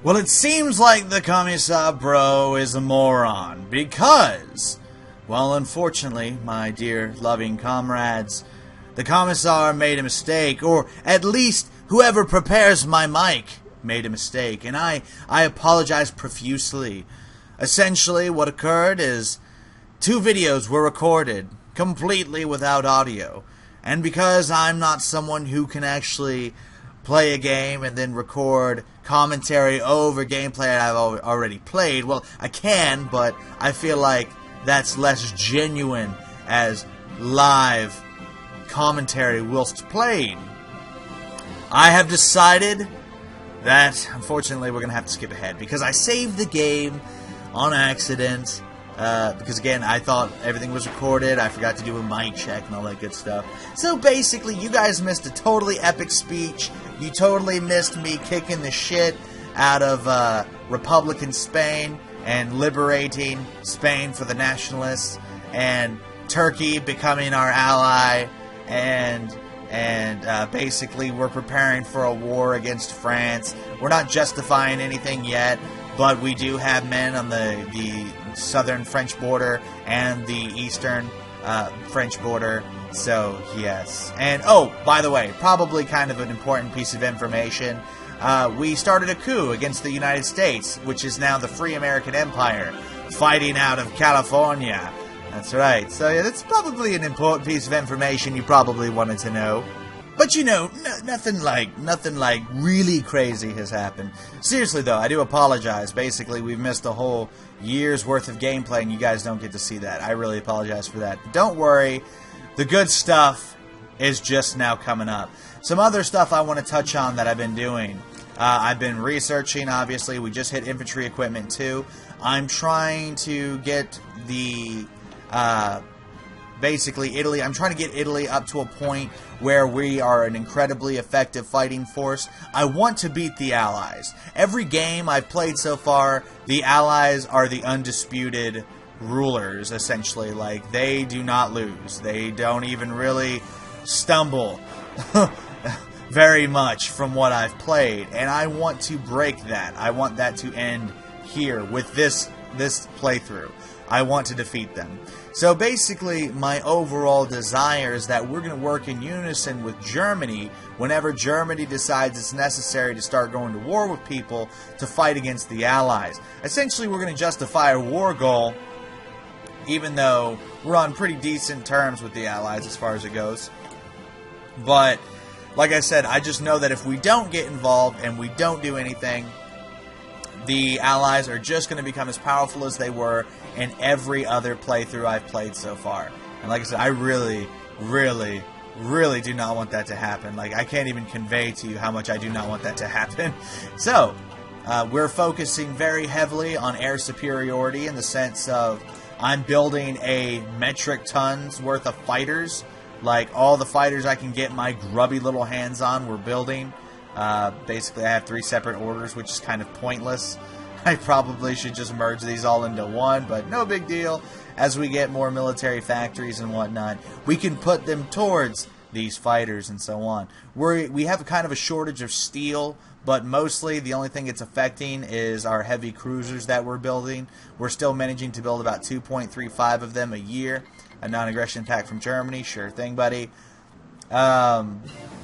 Well, it seems like the Commissar bro is a moron, because, well, unfortunately, my dear loving comrades, the Commissar made a mistake, or at least whoever prepares my mic made a mistake, and I apologize profusely. Essentially, what occurred is 2 videos were recorded completely without audio, and because I'm not someone who can actually play a game and then record commentary over gameplay I've already played, well, I can, but I feel like that's less genuine as live commentary whilst playing. I have decided that, unfortunately, we're going to have to skip ahead, because I saved the game on accident, because, again, I thought everything was recorded. I forgot to do a mic check and all that good stuff. So, basically, you guys missed a totally epic speech. You totally missed me kicking the shit out of Republican Spain and liberating Spain for the nationalists, and Turkey becoming our ally, and basically we're preparing for a war against France. We're not justifying anything yet, but we do have men on the southern French border and the eastern French border, so yes. And, oh, by the way, probably kind of an important piece of information, we started a coup against the United States, which is now the Free American Empire, fighting out of California. That's right. So yeah, that's probably an important piece of information you probably wanted to know. But you know, nothing like really crazy has happened. Seriously though, I do apologize. Basically, we've missed a whole year's worth of gameplay and you guys don't get to see that. I really apologize for that. But don't worry, the good stuff is just now coming up. Some other stuff I want to touch on that I've been doing. I've been researching, obviously. We just hit infantry equipment 2. I'm trying to get the basically Italy. I'm trying to get Italy up to a point where we are an incredibly effective fighting force. I want to beat the Allies. Every game I've played so far, the Allies are the undisputed rulers, essentially. Like, they do not lose. They don't even really stumble very much from what I've played. And I want to break that. I want that to end here with this playthrough. I want to defeat them. So basically, my overall desire is that we're going to work in unison with Germany whenever Germany decides it's necessary to start going to war with people to fight against the Allies. Essentially, we're going to justify a war goal, even though we're on pretty decent terms with the Allies as far as it goes. But, like I said, I just know that if we don't get involved and we don't do anything, the Allies are just going to become as powerful as they were in every other playthrough I've played so far. And like I said, I really, really, really do not want that to happen. Like, I can't even convey to you how much I do not want that to happen. So, we're focusing very heavily on air superiority in the sense of I'm building a metric tons worth of fighters. Like, all the fighters I can get my grubby little hands on, we're building. Basically, I have 3 separate orders, which is kind of pointless. I probably should just merge these all into one, but no big deal. As we get more military factories and whatnot, we can put them towards these fighters and so on. We have kind of a shortage of steel, but mostly the only thing it's affecting is our heavy cruisers that we're building. We're still managing to build about 2.35 of them a year. A non-aggression pact from Germany, sure thing, buddy.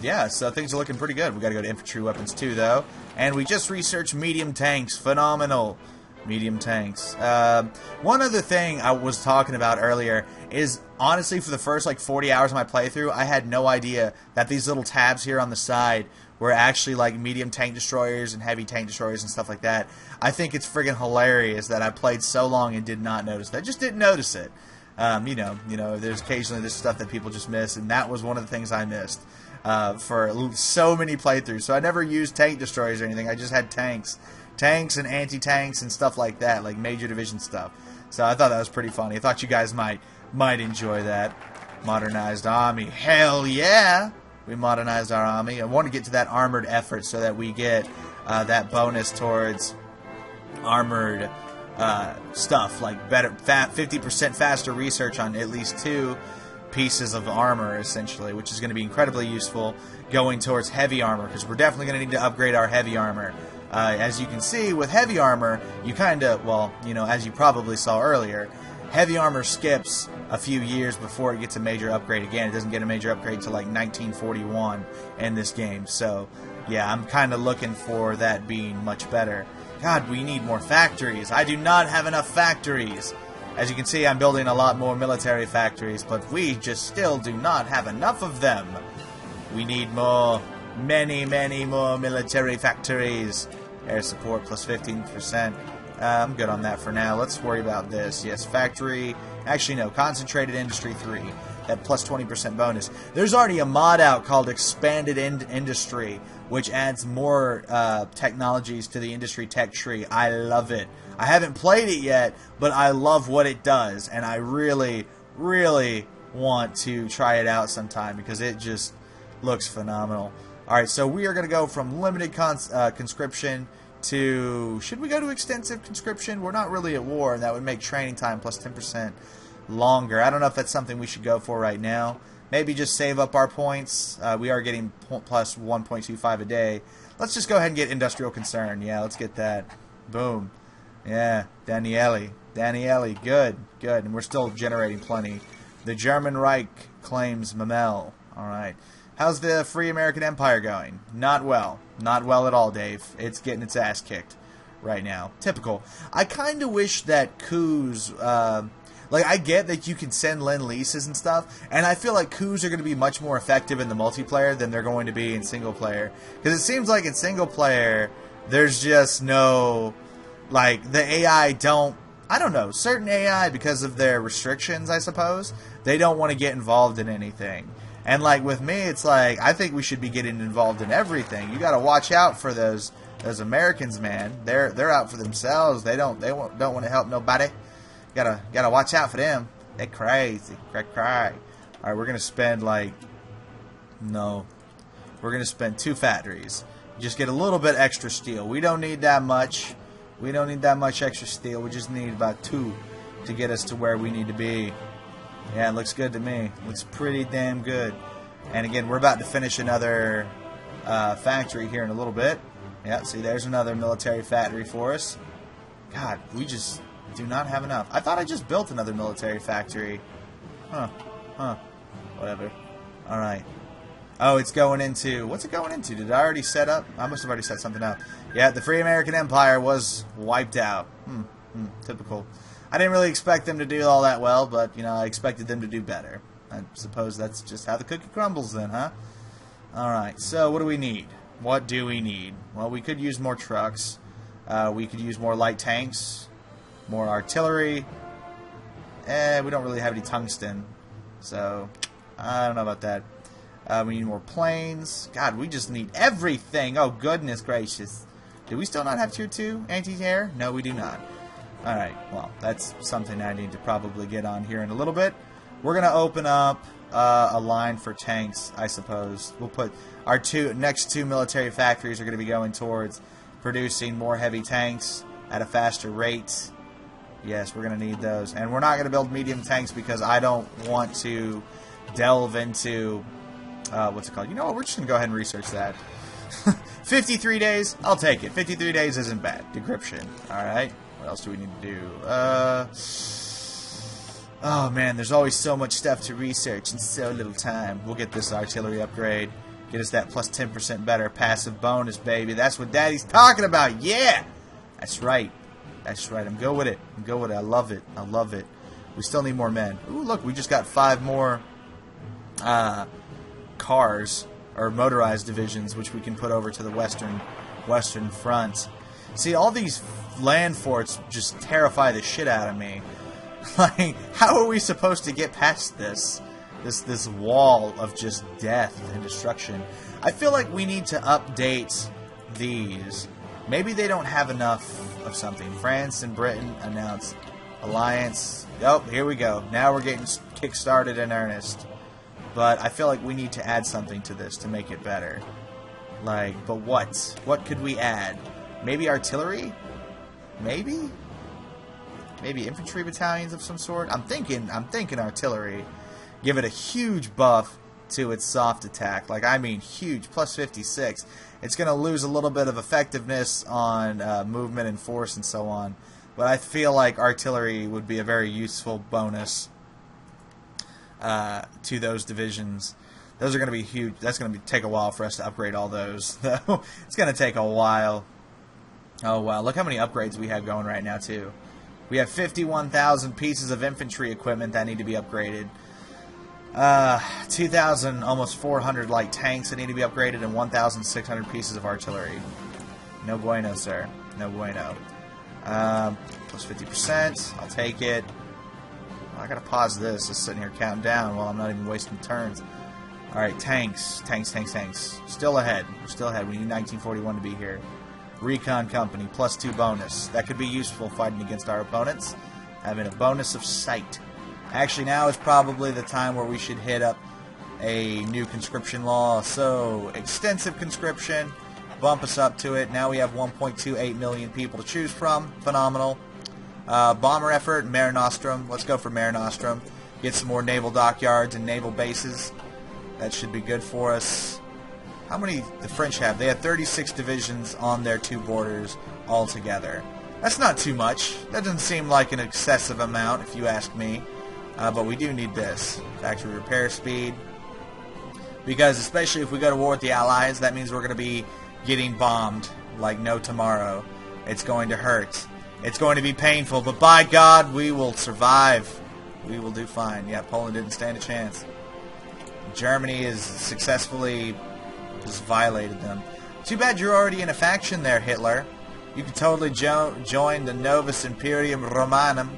Yeah, so things are looking pretty good. We got to go to infantry weapons too, though. And we just researched medium tanks. Phenomenal. Medium tanks. One other thing I was talking about earlier is, honestly, for the first, 40 hours of my playthrough, I had no idea that these little tabs here on the side were actually, medium tank destroyers and heavy tank destroyers and stuff like that. I think it's friggin' hilarious that I played so long and did not notice that. I just didn't notice it. You know, there's occasionally this stuff that people just miss, and that was one of the things I missed for so many playthroughs. So I never used tank destroyers or anything. I just had tanks and anti-tanks and stuff like that, like major division stuff. So I thought that was pretty funny. I thought you guys might enjoy that. Modernized army. Hell yeah! We modernized our army. I want to get to that armored effort so that we get that bonus towards armored stuff, like better 50% faster research on at least 2 pieces of armor, essentially, which is going to be incredibly useful going towards heavy armor, because we're definitely going to need to upgrade our heavy armor As you can see, with heavy armor, you kind of, well, you know, as you probably saw earlier, heavy armor skips a few years before it gets a major upgrade again. It doesn't get a major upgrade until like 1941 in this game. So, yeah, I'm kind of looking for that being much better. God, we need more factories. I do not have enough factories. As you can see, I'm building a lot more military factories, but we just still do not have enough of them. We need more, many, many more military factories. Air support plus 15%. I'm good on that for now. Let's worry about this. Yes, factory. Actually, no. Concentrated Industry 3. That plus 20% bonus. There's already a mod out called Expanded Industry, which adds more technologies to the industry tech tree. I love it. I haven't played it yet, but I love what it does, and I really, really want to try it out sometime because it just looks phenomenal. Alright, so we are going to go from limited conscription to... Should we go to extensive conscription? We're not really at war, and that would make training time plus 10% longer. I don't know if that's something we should go for right now. Maybe just save up our points. We are getting plus 1.25 a day. Let's just go ahead and get industrial concern. Yeah, let's get that. Boom. Yeah, Daniele, good, good. And we're still generating plenty. The German Reich claims Mamel. Alright. How's the Free American Empire going? Not well. Not well at all, Dave. It's getting its ass kicked right now. Typical. I kind of wish that coups... like, I get that you can send Lend-Leases and stuff, and I feel like coups are going to be much more effective in the multiplayer than they're going to be in single player. Because it seems like in single player, there's just no... Like, the AI don't... I don't know. Certain AI, because of their restrictions, I suppose, they don't want to get involved in anything. And, like, with me, it's like, I think we should be getting involved in everything. You got to watch out for those Americans, man. They're out for themselves. They don't want to help nobody. Gotta watch out for them. They're crazy. Cry. Alright, we're gonna spend like... No. We're gonna spend 2 factories. Just get a little bit extra steel. We don't need that much. We don't need that much extra steel. We just need about 2 to get us to where we need to be. Yeah, it looks good to me. Looks pretty damn good. And again, we're about to finish another factory here in a little bit. Yeah, see, there's another military factory for us. God, we just... do not have enough. I thought I just built another military factory. Whatever. Alright. Oh, it's going into... What's it going into? Did I already set up? I must have already set something up. Yeah, the Free American Empire was wiped out. Typical. I didn't really expect them to do all that well, but, you know, I expected them to do better. I suppose that's just how the cookie crumbles then, huh? Alright, so what do we need? What do we need? Well, we could use more trucks. We could use more light tanks. More artillery. We don't really have any tungsten. So, I don't know about that. We need more planes. God, we just need everything. Oh, goodness gracious. Do we still not have Tier 2 anti-air? No, we do not. Alright, well, that's something I need to probably get on here in a little bit. We're going to open up a line for tanks, I suppose. We'll put our next two military factories are going to be going towards producing more heavy tanks at a faster rate. Yes, we're going to need those. And we're not going to build medium tanks because I don't want to delve into... what's it called? You know what? We're just going to go ahead and research that. 53 days? I'll take it. 53 days isn't bad. Decryption. Alright. What else do we need to do? Oh, man. There's always so much stuff to research and so little time. We'll get this artillery upgrade. Get us that plus 10% better passive bonus, baby. That's what Daddy's talking about. Yeah! That's right. That's right. I'm good with it. I'm good with it. I love it. I love it. We still need more men. Ooh, look. We just got 5 more cars or motorized divisions, which we can put over to the western front. See, all these land forts just terrify the shit out of me. Like, how are we supposed to get past this wall of just death and destruction? I feel like we need to update these. Maybe they don't have enough of something. France and Britain announced alliance. Oh, here we go. Now we're getting kick-started in earnest. But I feel like we need to add something to this to make it better. Like, but what? What could we add? Maybe artillery? Maybe? Maybe infantry battalions of some sort? I'm thinking artillery. Give it a huge buff to its soft attack. Like, I mean, huge, plus 56. It's going to lose a little bit of effectiveness on movement and force and so on. But I feel like artillery would be a very useful bonus to those divisions. Those are going to be huge. That's going to take a while for us to upgrade all those, though. It's going to take a while. Oh, wow. Look how many upgrades we have going right now, too. We have 51,000 pieces of infantry equipment that need to be upgraded. 2,000, almost 400 light tanks that need to be upgraded, and 1,600 pieces of artillery. No bueno, sir. No bueno. Plus 50%. I'll take it. I gotta pause this. Just sitting here counting down while I'm not even wasting turns. Alright, tanks. Tanks. Still ahead. We're still ahead. We need 1941 to be here. Recon Company, plus 2 bonus. That could be useful fighting against our opponents. Having a bonus of sight. Actually, now is probably the time where we should hit up a new conscription law. So, extensive conscription. Bump us up to it. Now we have 1.28 million people to choose from. Phenomenal. Bomber effort, Mare Nostrum. Let's go for Mare Nostrum. Get some more naval dockyards and naval bases. That should be good for us. How many the French have? They have 36 divisions on their 2 borders altogether. That's not too much. That doesn't seem like an excessive amount, if you ask me. But we do need this. Factory repair speed. Because especially if we go to war with the Allies, that means we're going to be getting bombed like no tomorrow. It's going to hurt. It's going to be painful, but by God, we will survive. We will do fine. Yeah, Poland didn't stand a chance. Germany has successfully just violated them. Too bad you're already in a faction there, Hitler. You could totally join the Novus Imperium Romanum.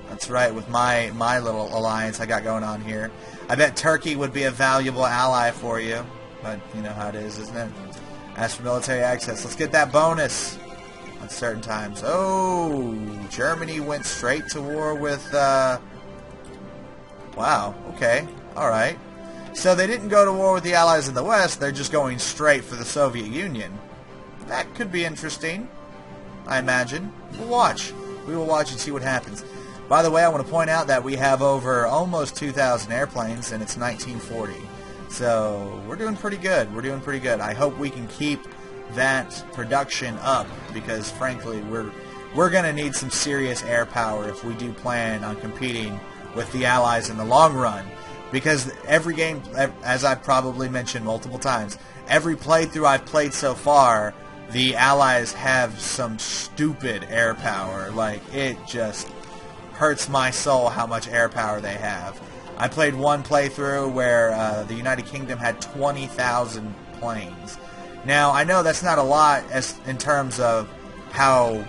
That's right, with my little alliance I got going on here. I bet Turkey would be a valuable ally for you. But you know how it is, isn't it? As for military access, let's get that bonus at certain times. Oh, Germany went straight to war with... Wow, okay, alright. So they didn't go to war with the Allies in the West, they're just going straight for the Soviet Union. That could be interesting, I imagine. We'll watch. We will watch and see what happens. By the way, I want to point out that we have over almost 2,000 airplanes, and it's 1940. So we're doing pretty good. We're doing pretty good. I hope we can keep that production up, because frankly, we're going to need some serious air power if we do plan on competing with the Allies in the long run. Because every game, as I've probably mentioned multiple times, every playthrough I've played so far, the Allies have some stupid air power. Like, it just hurts my soul how much air power they have. I played one playthrough where the United Kingdom had 20,000 planes. Now, I know that's not a lot as in terms of how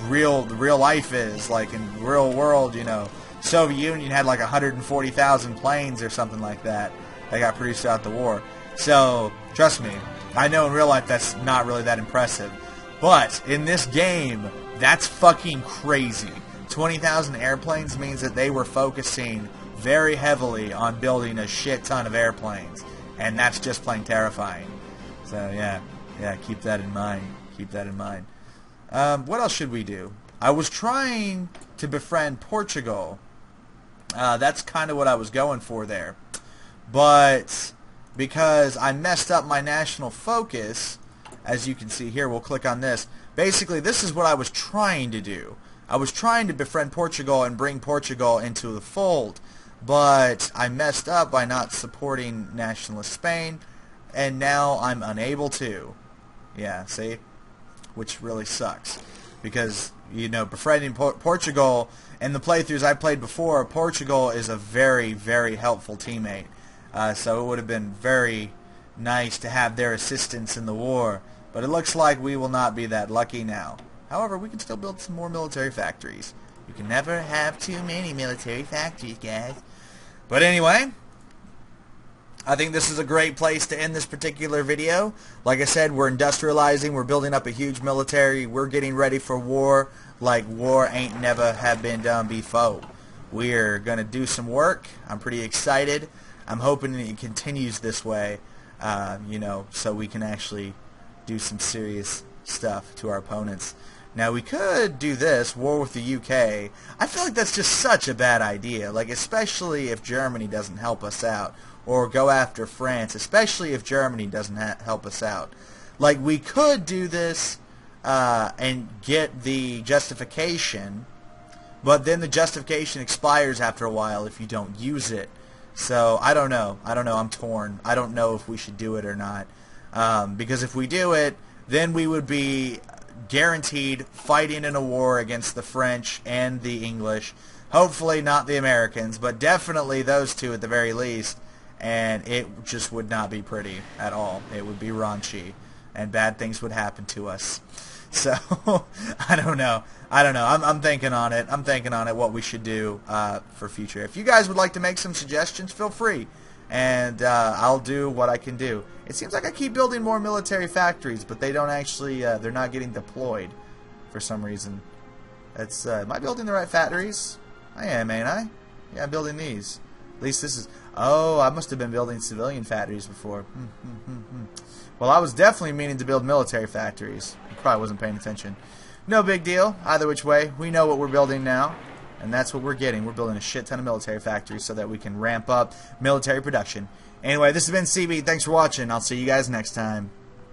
real life is. Like, in the real world, you know, Soviet Union had like 140,000 planes or something like that got produced throughout the war. So, trust me, I know in real life that's not really that impressive. But, in this game, that's fucking crazy. 20,000 airplanes means that they were focusing very heavily on building a shit ton of airplanes. And that's just plain terrifying. So, yeah, keep that in mind. Keep that in mind. What else should we do? I was trying to befriend Portugal. That's kind of what I was going for there. But because I messed up my national focus, as you can see here, we'll click on this. Basically, this is what I was trying to do. I was trying to befriend Portugal and bring Portugal into the fold, but I messed up by not supporting nationalist Spain, and now I'm unable to. Yeah, see? Which really sucks. Because, you know, befriending Portugal, in the playthroughs I played before, Portugal is a very, very helpful teammate. So it would have been very nice to have their assistance in the war, but it looks like we will not be that lucky now. However, we can still build some more military factories. You can never have too many military factories, guys. But anyway, I think this is a great place to end this particular video. Like I said, we're industrializing, we're building up a huge military, we're getting ready for war like war ain't never have been done before. We're going to do some work. I'm pretty excited. I'm hoping it continues this way, you know, so we can actually do some serious stuff to our opponents. Now, we could do this, war with the UK. I feel like that's just such a bad idea, like, especially if Germany doesn't help us out. or go after France, especially if Germany doesn't help us out. Like, we could do this and get the justification, but then the justification expires after a while if you don't use it. So, I don't know. I'm torn. I don't know if we should do it or not. Because if we do it, then we would be guaranteed fighting in a war against the French and the English. Hopefully not the Americans, but definitely those two at the very least. And it just would not be pretty at all. It would be raunchy, and bad things would happen to us. So, I don't know. I'm thinking on it. What we should do for future. If you guys would like to make some suggestions, feel free. And I'll do what I can do. It seems like I keep building more military factories, but they don't actually, they're not getting deployed for some reason. Am I building the right factories? I am, ain't I? Yeah, I'm building these. At least this is... Oh, I must have been building civilian factories before. Well, I was definitely meaning to build military factories. I probably wasn't paying attention. No big deal. Either which way, we know what we're building now. And that's what we're getting. We're building a shit ton of military factories so that we can ramp up military production. Anyway, this has been CB. Thanks for watching. I'll see you guys next time.